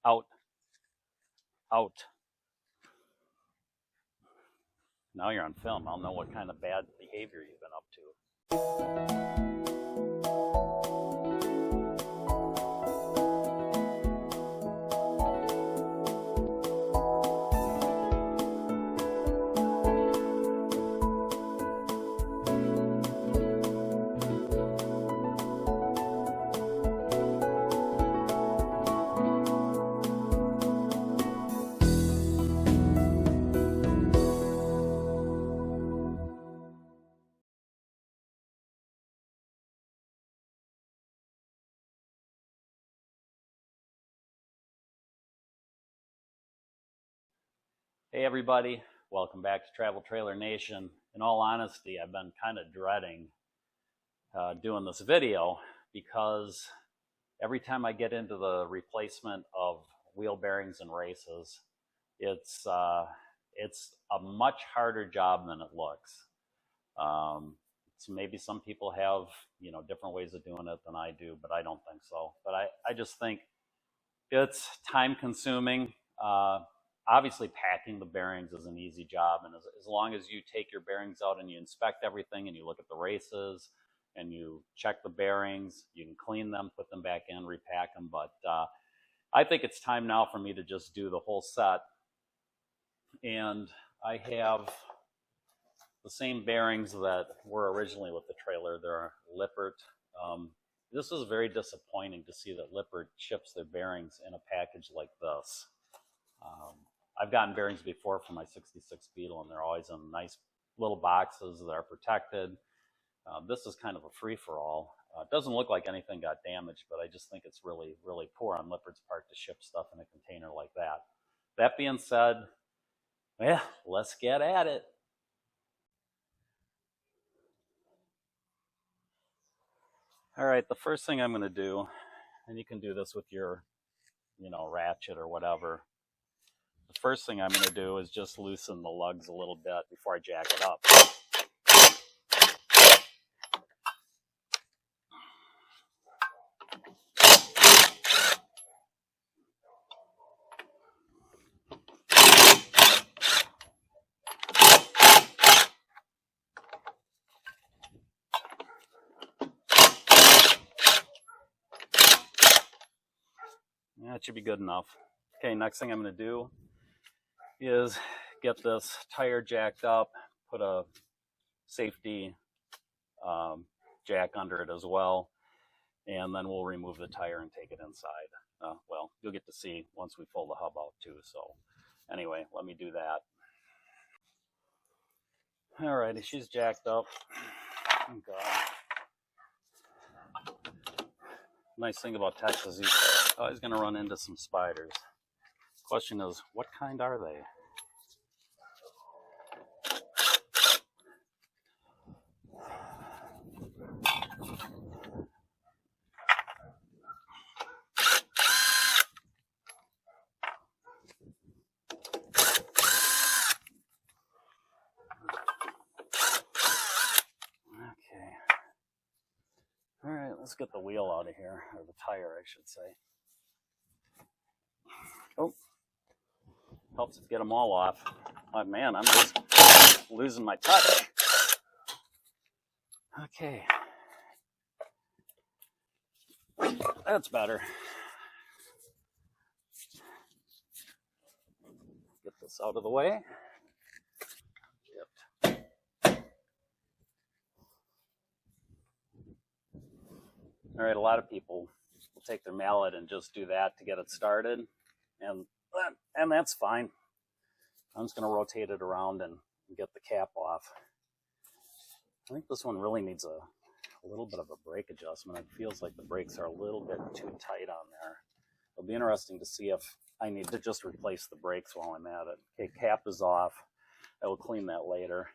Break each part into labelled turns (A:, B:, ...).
A: Out. Out. Now you're on film. I'll know what kind of bad behavior you've been up to. Hey everybody, welcome back to Travel Trailer Nation. In all honesty, I've been kind of dreading doing this video because every time I get into the replacement of wheel bearings and races, it's a much harder job than it looks. So maybe some people have different ways of doing it than I do, but I don't think so. But I just think it's time consuming. Obviously, packing the bearings is an easy job, and as long as you take your bearings out and you inspect everything and you look at the races and you check the bearings, you can clean them, put them back in, repack them. But I think it's time now for me to just do the whole set. And I have the same bearings that were originally with the trailer. They're Lippert. This is very disappointing to see that Lippert ships their bearings in a package like this. I've gotten bearings before for my 66 Beetle, and they're always in nice little boxes that are protected. This is kind of a free-for-all. It doesn't look like anything got damaged, but I just think it's really, really poor on Lippert's part to ship stuff in a container like that. That being said, yeah, let's get at it. All right, the first thing I'm going to do, and you can do this with your, ratchet or whatever. The first thing I'm going to do is just loosen the lugs a little bit before I jack it up. That should be good enough. Okay, next thing I'm going to do is get this tire jacked up, put a safety jack under it as well, and then we'll remove the tire and take it inside. Well, you'll get to see once we pull the hub out too. So anyway, let me do that. All righty, she's jacked up. Oh, God. Nice thing about Texas, you're always going to run into some spiders. Question is, what kind are they? All right, let's get the wheel out of here, or the tire, I should say. Oh, helps to get them all off. Oh, man, I'm just losing my touch. Okay. That's better. Get this out of the way. All right, a lot of people will take their mallet and just do that to get it started, and that's fine. I'm just going to rotate it around and get the cap off. I think this one really needs a little bit of a brake adjustment. It feels like the brakes are a little bit too tight on there. It'll be interesting to see if I need to just replace the brakes while I'm at it. Okay, cap is off. I will clean that later.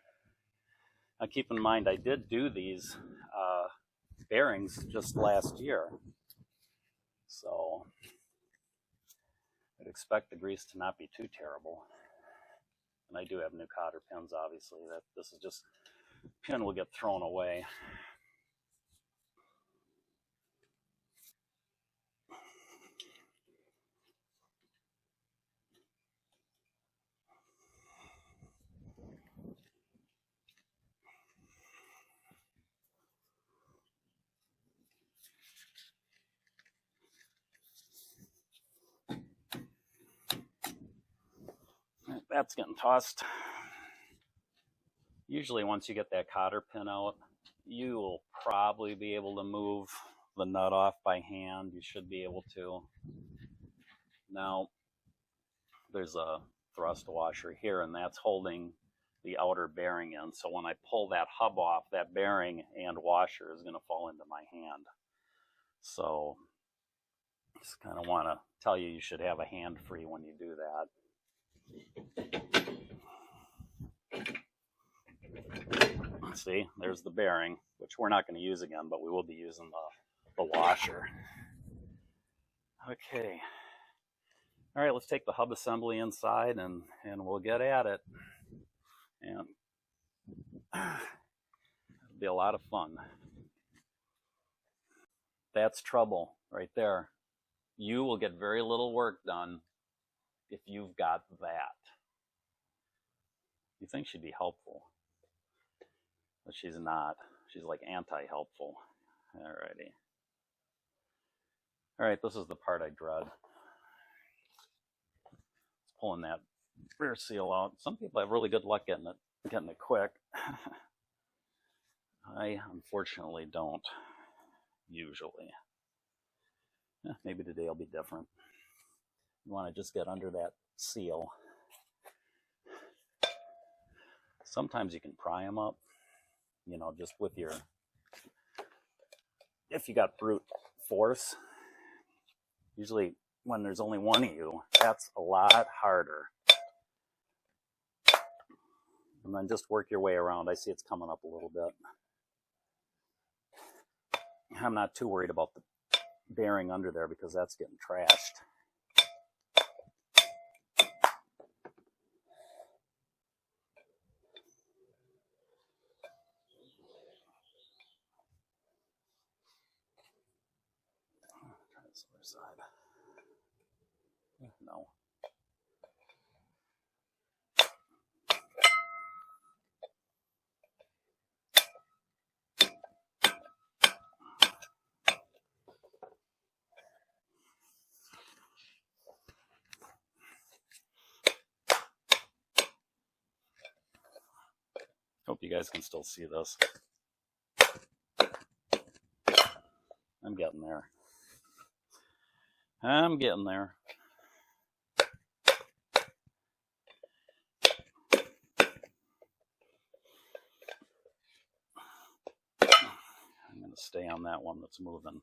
A: Now keep in mind, I did do these bearings just last year, so I'd expect the grease to not be too terrible. And I do have new cotter pins, obviously. That this is just pin will get thrown away. that's getting tossed. Usually once you get that cotter pin out, you will probably be able to move the nut off by hand. You should be able to. Now, there's a thrust washer here, and that's holding the outer bearing in. So when I pull that hub off, that bearing and washer is going to fall into my hand. So just kind of want to tell you, you should have a hand free when you do that. See, there's the bearing, which we're not going to use again, but we will be using the washer. Okay. All right, let's take the hub assembly inside and we'll get at it. And it'll be a lot of fun. That's trouble right there. You will get very little work done if you've got that. You think she'd be helpful, but she's not. She's like anti-helpful. Alrighty. All right, this is the part I dread. Pulling that rear seal out. Some people have really good luck getting it quick. I unfortunately don't usually. Maybe today will be different. You want to just get under that seal. Sometimes you can pry them up, you know, just with your, if you got brute force. Usually when there's only one of you, that's a lot harder. And then just work your way around. I see it's coming up a little bit. I'm not too worried about the bearing under there because that's getting trashed. Try this other side. No. Hope you guys can still see this. I'm getting there. I'm getting there. I'm going to stay on that one that's moving.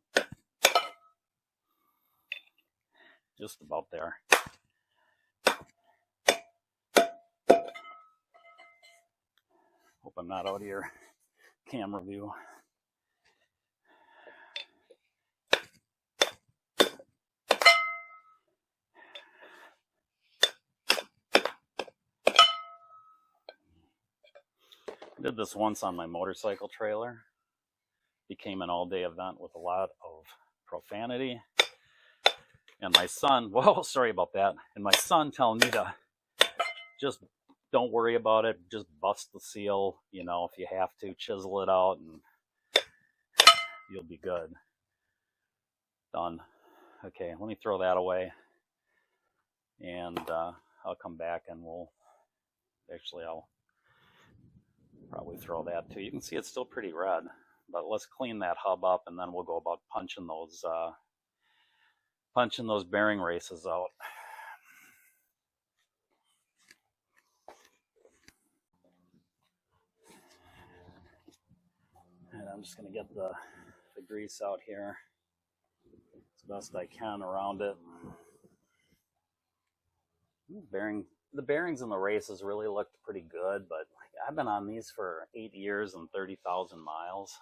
A: Just about there. Hope I'm not out of your camera view. I did this once on my motorcycle trailer. Became an all-day event with a lot of profanity. And my son, well, sorry about that. And my son telling me to just don't worry about it. Just bust the seal, you know, if you have to, chisel it out and you'll be good. Done. Okay, let me throw that away. And I'll come back and I'll probably throw that too. You can see it's still pretty red, but let's clean that hub up and then we'll go about punching those bearing races out. And I'm just going to get the grease out here as best I can around it. The bearings in the races really looked pretty good, but I've been on these for 8 years and 30,000 miles.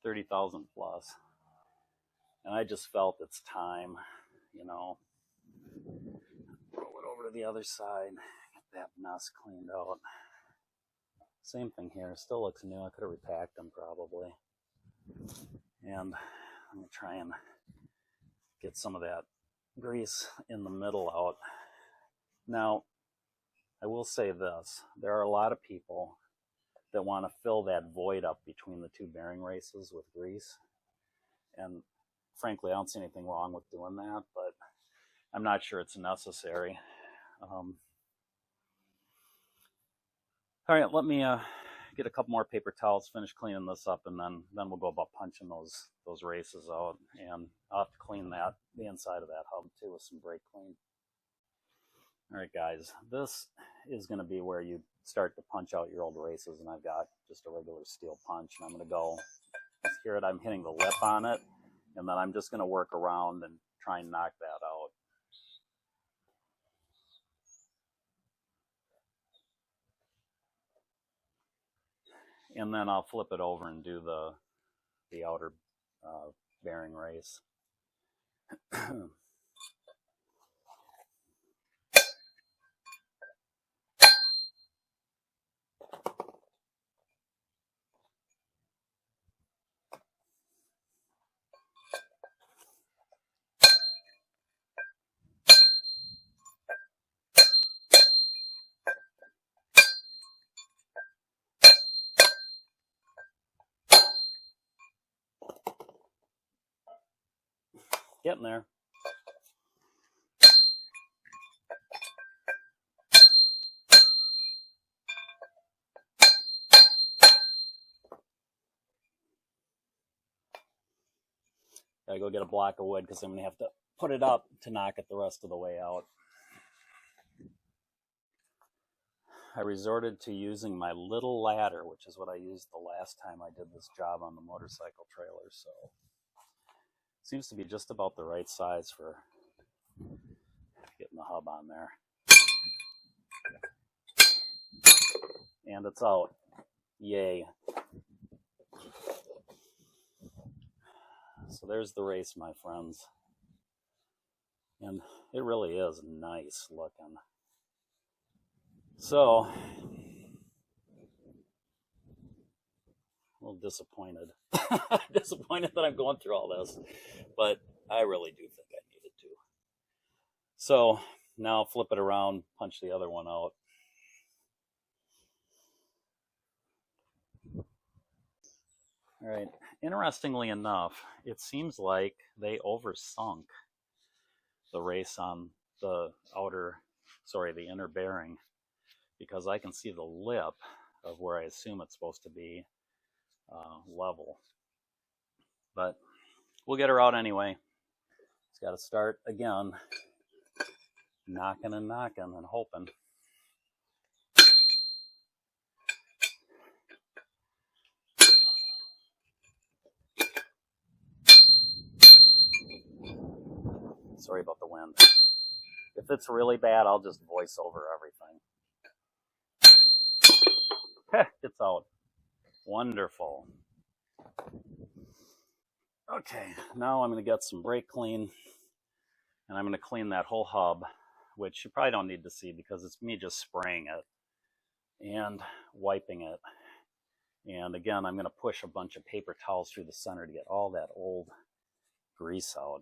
A: 30,000 plus. And I just felt it's time, you know. Roll it over to the other side, get that mess cleaned out. Same thing here, still looks new. I could have repacked them probably. And I'm going to try and get some of that grease in the middle out. Now, I will say this. There are a lot of people that want to fill that void up between the two bearing races with grease. And frankly, I don't see anything wrong with doing that, but I'm not sure it's necessary. All right, let me get a couple more paper towels, finish cleaning this up, and then we'll go about punching those races out. And I'll have to clean the inside of that hub too with some brake clean. All right, guys, this is going to be where you start to punch out your old races, and I've got just a regular steel punch, and I'm going to go, let's hear it, I'm hitting the lip on it, and then I'm just going to work around and try and knock that out. And then I'll flip it over and do the outer bearing race. Getting there. Gotta go get a block of wood because I'm gonna have to put it up to knock it the rest of the way out. I resorted to using my little ladder, which is what I used the last time I did this job on the motorcycle trailer, so seems to be just about the right size for getting the hub on there. And it's out. Yay. So there's the race, my friends. And it really is nice looking. So, a little disappointed. Disappointed that I'm going through all this. But I really do think I needed to. So, now flip it around, punch the other one out. All right, interestingly enough, it seems like they oversunk the race on the the inner bearing, because I can see the lip of where I assume it's supposed to be level. But we'll get her out anyway. It's got to start again, knocking and knocking and hoping. Sorry about the wind. If it's really bad, I'll just voice over everything. It's out. Wonderful. Okay, now I'm going to get some brake clean, and I'm going to clean that whole hub, which you probably don't need to see because it's me just spraying it and wiping it. And again, I'm going to push a bunch of paper towels through the center to get all that old grease out.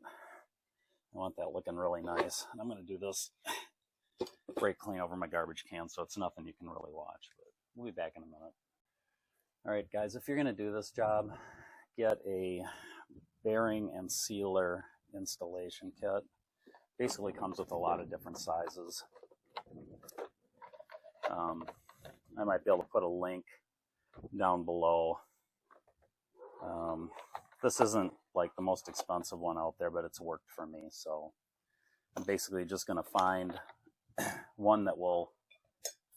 A: I want that looking really nice. And I'm going to do this brake clean over my garbage can, so it's nothing you can really watch. But we'll be back in a minute. All right, guys, if you're going to do this job, get a bearing and sealer installation kit. Basically comes with a lot of different sizes. I might be able to put a link down below. This isn't like the most expensive one out there, but it's worked for me. So I'm basically just going to find one that will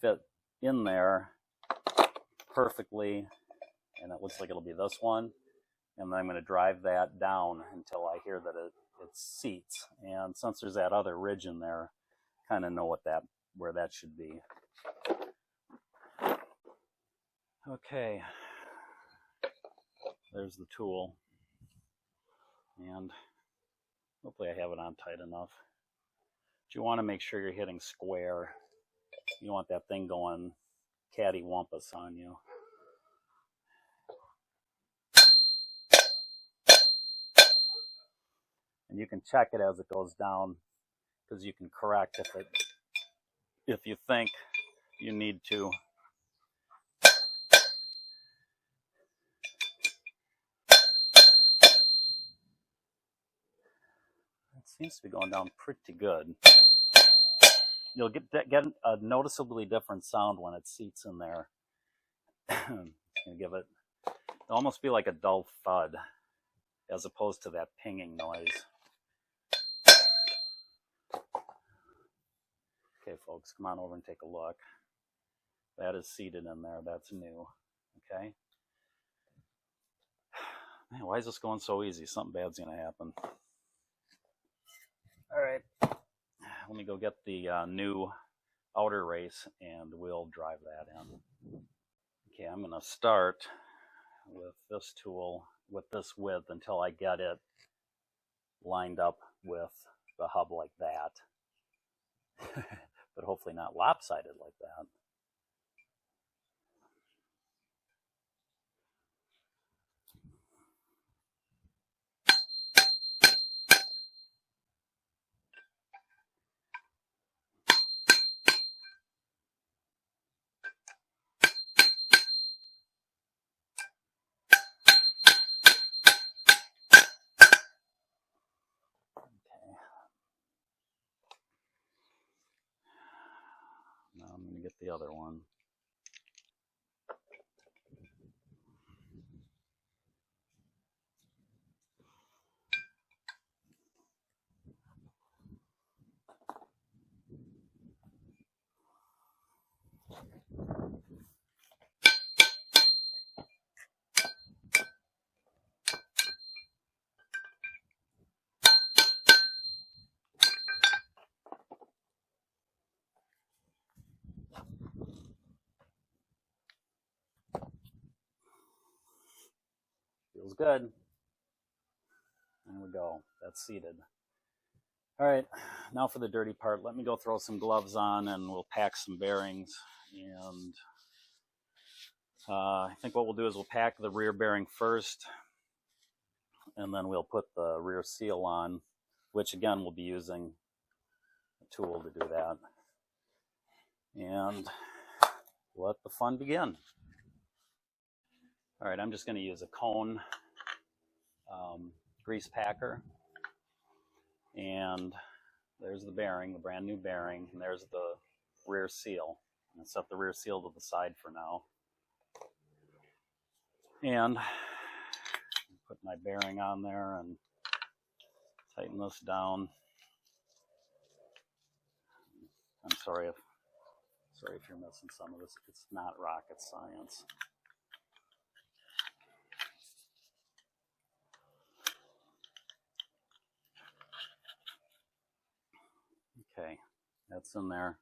A: fit in there perfectly, and it looks like it'll be this one. And then I'm going to drive that down until I hear that it seats. And since there's that other ridge in there, kind of know where that should be. Okay, there's the tool, and hopefully I have it on tight enough. But you want to make sure you're hitting square. You want that thing going cattywampus on you. And you can check it as it goes down, because you can correct if you think you need to. seems to be going down pretty good. You'll get a noticeably different sound when it seats in there. Gonna give it, it'll almost be like a dull thud as opposed to that pinging noise. Okay, folks, come on over and take a look. That is seated in there. That's new. Okay. Man, why is this going so easy? Something bad's going to happen. All right. Let me go get the new outer race and we'll drive that in. Okay, I'm going to start with this tool with this width until I get it lined up with the hub like that. But hopefully not lopsided like that. Now I'm going to get the other one. Feels good. There we go. That's seated. All right, now for the dirty part. Let me go throw some gloves on and we'll pack some bearings. And I think what we'll do is we'll pack the rear bearing first, and then we'll put the rear seal on, which again we'll be using a tool to do that. And let the fun begin. All right, I'm just going to use a cone grease packer. And there's the bearing, the brand new bearing, and there's the rear seal. I'm going to set the rear seal to the side for now. And put my bearing on there and tighten this down. I'm sorry if you're missing some of this. It's not rocket science. Okay, that's in there.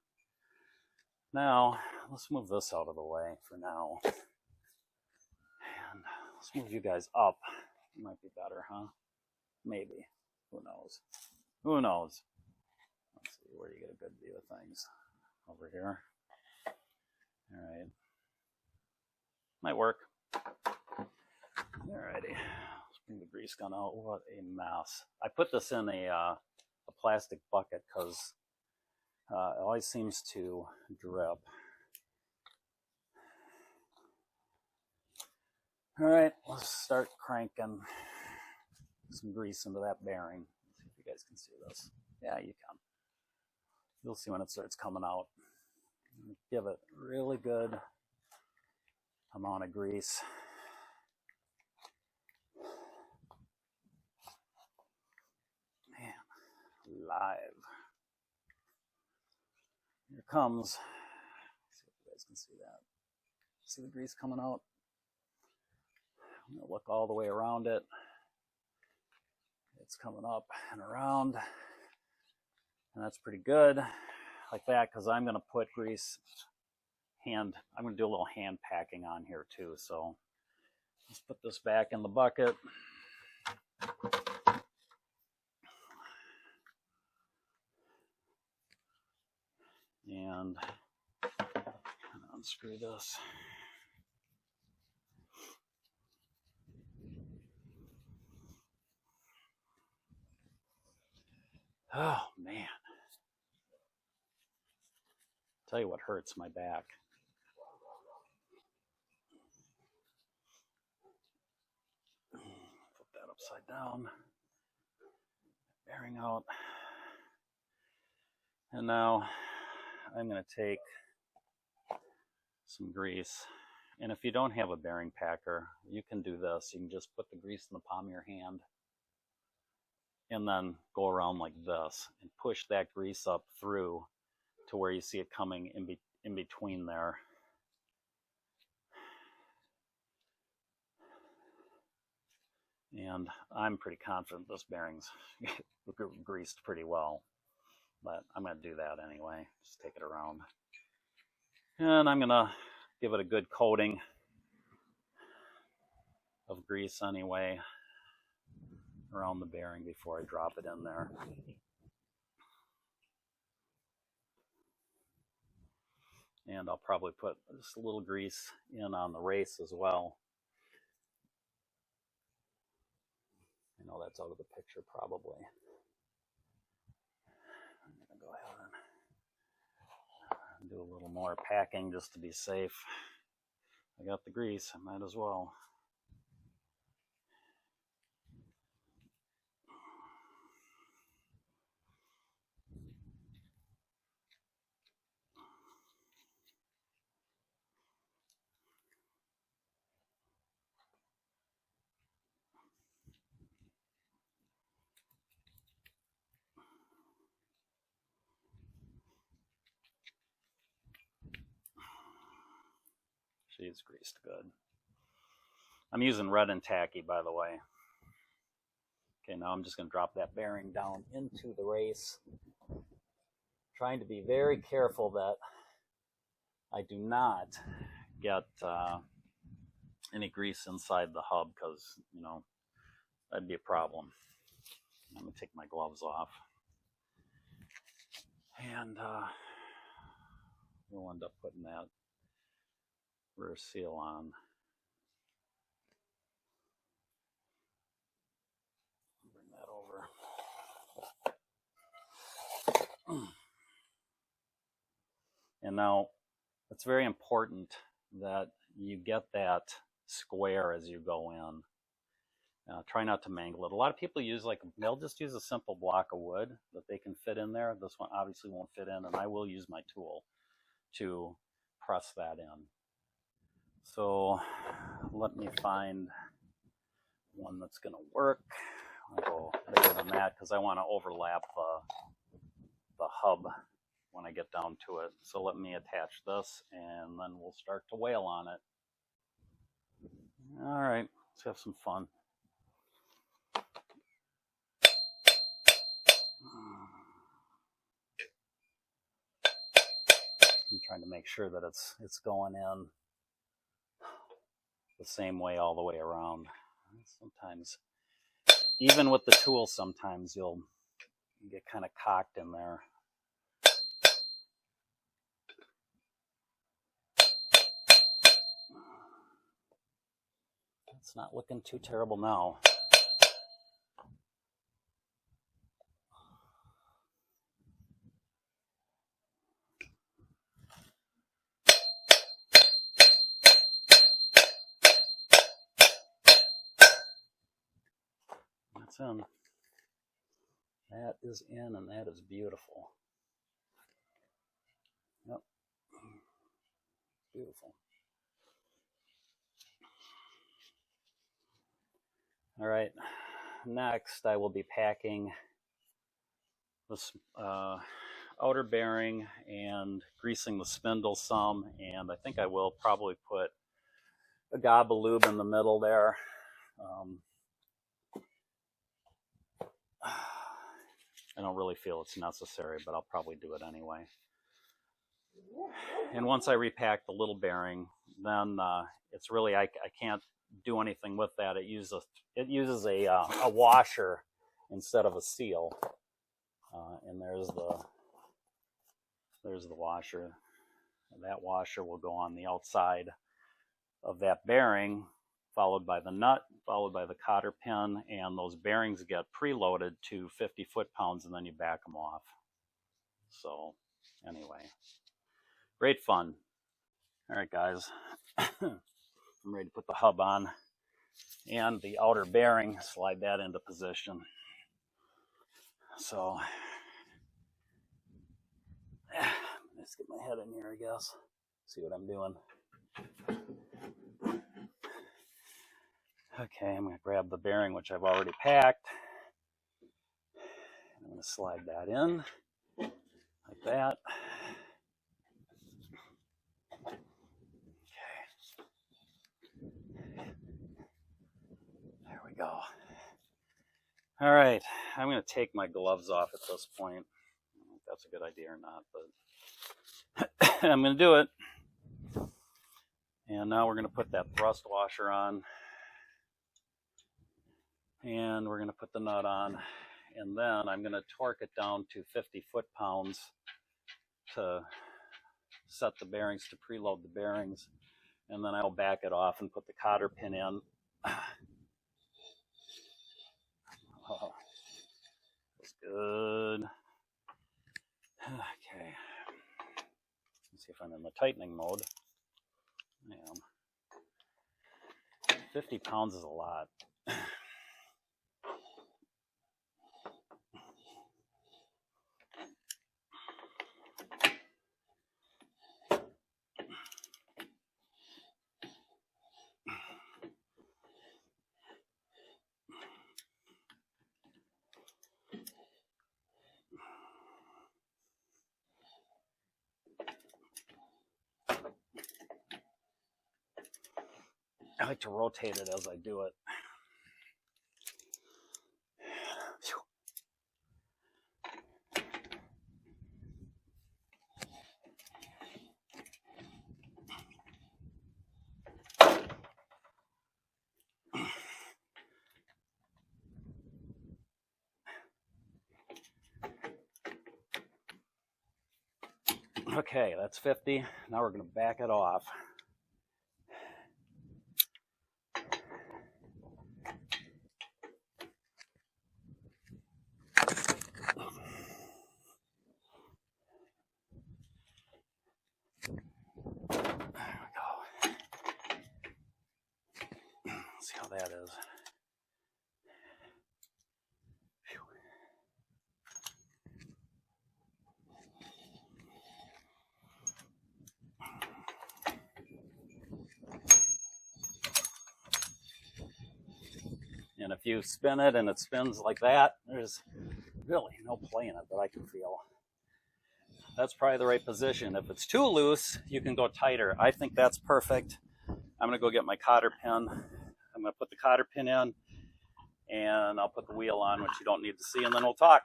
A: Now, let's move this out of the way for now. And let's move you guys up. It might be better, huh? Maybe. Who knows? Who knows? Let's see, where do you get a good view of things? Over here. All right. Might work. Alrighty. Let's bring the grease gun out. What a mess. I put this in a plastic bucket because it always seems to drip. All right, let's start cranking some grease into that bearing. Let's see if you guys can see this. Yeah, you can. You'll see when it starts coming out. Give it really good amount of grease. Man, live. Here it comes. Let's see if you guys can see that. See the grease coming out? I'm going to look all the way around it. It's coming up and around. And that's pretty good. Like that, because I'm going to put grease I'm going to do a little hand packing on here too. So let's put this back in the bucket. And unscrew this. Oh man. Tell you what hurts my back. Put that upside down. bearing out. And now I'm going to take some grease. And if you don't have a bearing packer, you can do this. You can just put the grease in the palm of your hand and then go around like this and push that grease up through to where you see it coming in between there. And I'm pretty confident this bearing's greased pretty well, but I'm going to do that anyway. Just take it around. And I'm going to give it a good coating of grease anyway around the bearing before I drop it in there. And I'll probably put just a little grease in on the race as well. I know that's out of the picture probably. I'm going to go ahead and do a little more packing just to be safe. I got the grease, I might as well. She's greased good. I'm using red and tacky, by the way. Okay, now I'm just going to drop that bearing down into the race. Trying to be very careful that I do not get any grease inside the hub, because, you know, that'd be a problem. I'm going to take my gloves off. And we'll end up putting that rear seal on. Bring that over. And now it's very important that you get that square as you go in. Try not to mangle it. A lot of people use they'll just use a simple block of wood that they can fit in there. This one obviously won't fit in, and I will use my tool to press that in. So let me find one that's going to work. I'll go bigger than that because I want to overlap the hub when I get down to it. So let me attach this, and then we'll start to whale on it. All right, let's have some fun. I'm trying to make sure that it's going in the same way all the way around. Sometimes, even with the tool, sometimes you'll get kind of cocked in there. It's not looking too terrible now. That's in. That is in, and that is beautiful. Yep. Beautiful. All right. Next, I will be packing this outer bearing and greasing the spindle some, and I think I will probably put a gob of lube in the middle there. I don't really feel it's necessary, but I'll probably do it anyway. And once I repack the little bearing, then it's really, I can't do anything with that. It uses a washer instead of a seal. And there's the washer. And that washer will go on the outside of that bearing, followed by the nut, followed by the cotter pin, and those bearings get preloaded to 50 foot-pounds, and then you back them off. So anyway, great fun. All right, guys, I'm ready to put the hub on and the outer bearing, slide that into position. So let's get my head in here, I guess. See what I'm doing. Okay, I'm going to grab the bearing, which I've already packed. I'm going to slide that in like that. Okay. There we go. All right, I'm going to take my gloves off at this point. I don't know if that's a good idea or not, but I'm going to do it. And now we're going to put that thrust washer on. And we're going to put the nut on. And then I'm going to torque it down to 50 foot-pounds to set the bearings, to preload the bearings. And then I'll back it off and put the cotter pin in. Oh, that's good. Okay. Let's see if I'm in the tightening mode. I am. 50 pounds is a lot. I like to rotate it as I do it. Okay, that's 50. Now we're going to back it off. See how that is. Phew. And if you spin it and it spins like that, there's really no play in it that I can feel. That's probably the right position. If it's too loose, you can go tighter. I think that's perfect. I'm going to go get my cotter pin. I'm going to put the cotter pin in, and I'll put the wheel on, which you don't need to see, and then we'll talk.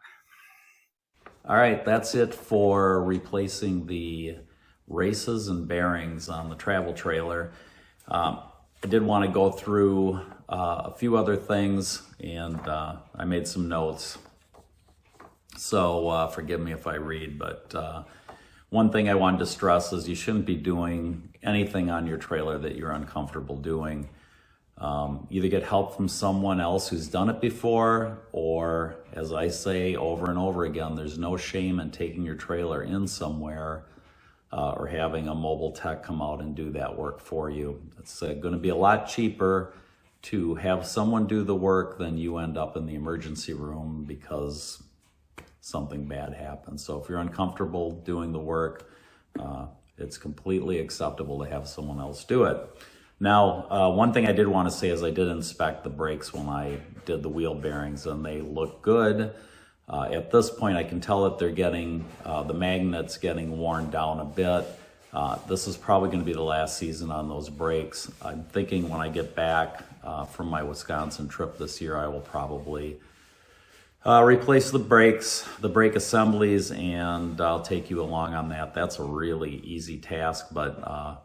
A: All right, that's it for replacing the races and bearings on the travel trailer. I did want to go through a few other things, and I made some notes. So forgive me if I read, but one thing I wanted to stress is you shouldn't be doing anything on your trailer that you're uncomfortable doing. Either get help from someone else who's done it before, or as I say over and over again, there's no shame in taking your trailer in somewhere or having a mobile tech come out and do that work for you. It's going to be a lot cheaper to have someone do the work than you end up in the emergency room because something bad happens. So if you're uncomfortable doing the work, it's completely acceptable to have someone else do it. Now, one thing I did want to say is I did inspect the brakes when I did the wheel bearings, and they look good. At this point, I can tell that they're getting, the magnets getting worn down a bit. This is probably going to be the last season on those brakes. I'm thinking when I get back from my Wisconsin trip this year, I will probably replace the brakes, the brake assemblies, and I'll take you along on that. That's a really easy task, but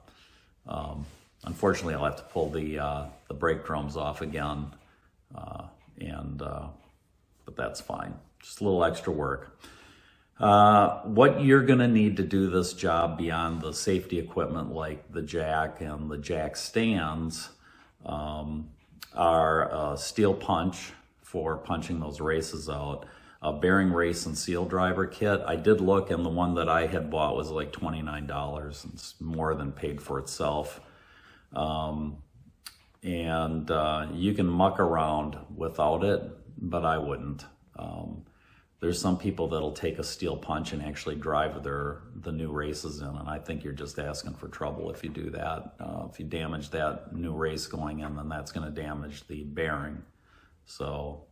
A: unfortunately I'll have to pull the brake drums off again, but that's fine. Just a little extra work. What you're gonna need to do this job beyond the safety equipment like the jack and the jack stands are a steel punch for punching those races out, a bearing race and seal driver kit. I did look, and the one that I had bought was like $29. It's more than paid for itself. You can muck around without it, but I wouldn't. There's some people that'll take a steel punch and actually drive the new races in, and I think you're just asking for trouble if you do that. If you damage that new race going in, then that's going to damage the bearing. So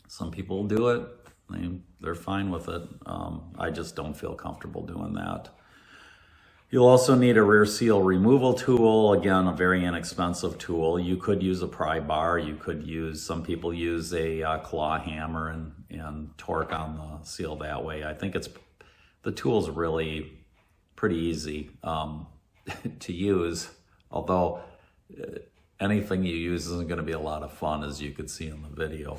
A: some people do it. They're fine with it. I just don't feel comfortable doing that. You'll also need a rear seal removal tool. Again, a very inexpensive tool. You could use a pry bar. You could use, some people use a claw hammer and torque on the seal that way. I think the tool's really pretty easy to use, although anything you use isn't going to be a lot of fun, as you could see in the video.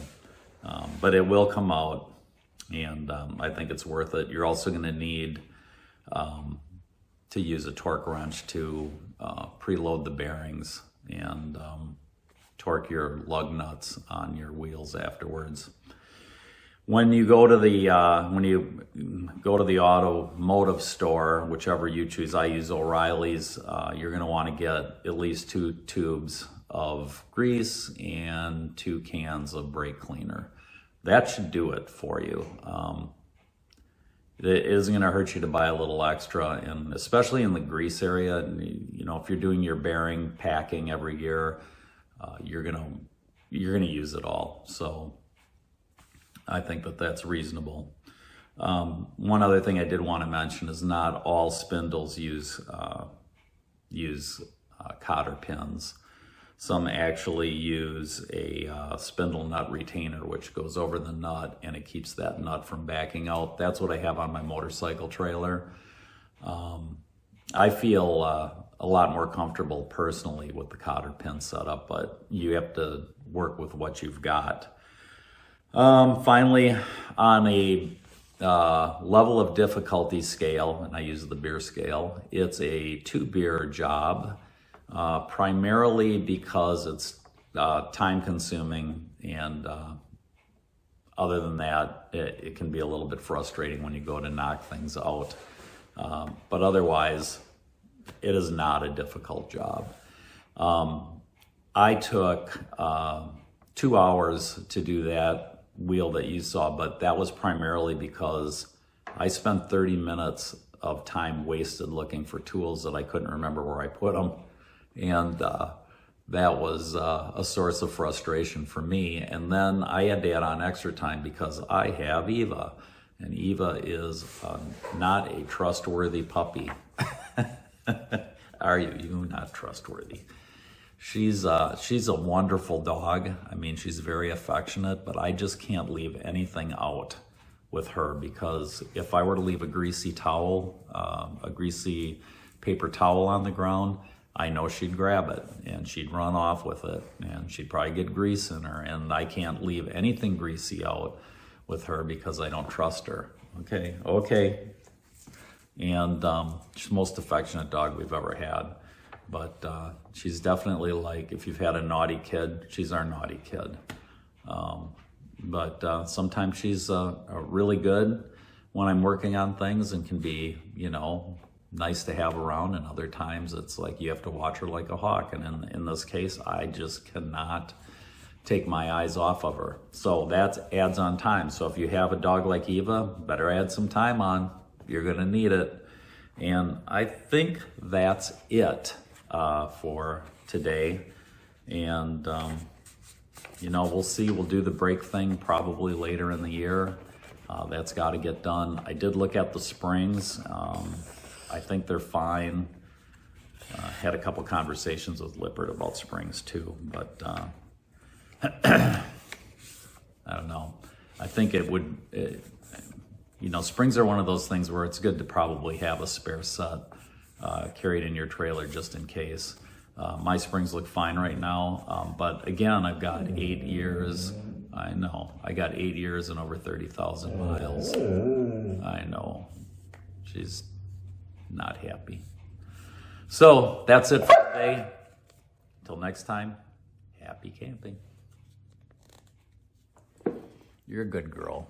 A: But it will come out, and I think it's worth it. You're also going to need to use a torque wrench to preload the bearings and torque your lug nuts on your wheels afterwards. When you go to the automotive store, whichever you choose, I use O'Reilly's. You're going to want to get at least 2 tubes of grease and 2 cans of brake cleaner. That should do it for you. It isn't going to hurt you to buy a little extra, and especially in the grease area. You know, if you're doing your bearing packing every year, you're gonna use it all. So I think that's reasonable. One other thing I did want to mention is not all spindles use cotter pins. Some actually use a spindle nut retainer, which goes over the nut and it keeps that nut from backing out. That's what I have on my motorcycle trailer. I feel a lot more comfortable personally with the cotter pin setup, but you have to work with what you've got. Finally, on a level of difficulty scale, and I use the beer scale, it's a 2-beer job. Primarily because it's time consuming, and other than that, it can be a little bit frustrating when you go to knock things out. But otherwise, it is not a difficult job. I took 2 hours to do that wheel that you saw, but that was primarily because I spent 30 minutes of time wasted looking for tools that I couldn't remember where I put them. And that was a source of frustration for me. And then I had to add on extra time because I have Eva, and Eva is not a trustworthy puppy. Are you not trustworthy? She's a wonderful dog. I mean, she's very affectionate, but I just can't leave anything out with her, because if I were to leave a greasy towel, a greasy paper towel on the ground, I know she'd grab it and she'd run off with it, and she'd probably get grease in her, and I can't leave anything greasy out with her because I don't trust her. Okay. And she's the most affectionate dog we've ever had, but she's definitely, like, if you've had a naughty kid, she's our naughty kid. But sometimes she's really good when I'm working on things and can be, nice to have around, and other times it's like you have to watch her like a hawk, and in this case I just cannot take my eyes off of her. So that adds on time. So if you have a dog like Eva, better add some time on. You're gonna need it. And I think that's it for today. And we'll see. We'll do the brake thing probably later in the year. That's got to get done. I did look at the springs. I think they're fine. Had a couple conversations with Lippert about springs too, but I don't know. I think it would, springs are one of those things where it's good to probably have a spare set carried in your trailer just in case. My springs look fine right now, but again, I've got 8 years. I know. I got 8 years and over 30,000 miles. I know. She's not happy. So that's it for today. Until next time, happy camping. You're a good girl.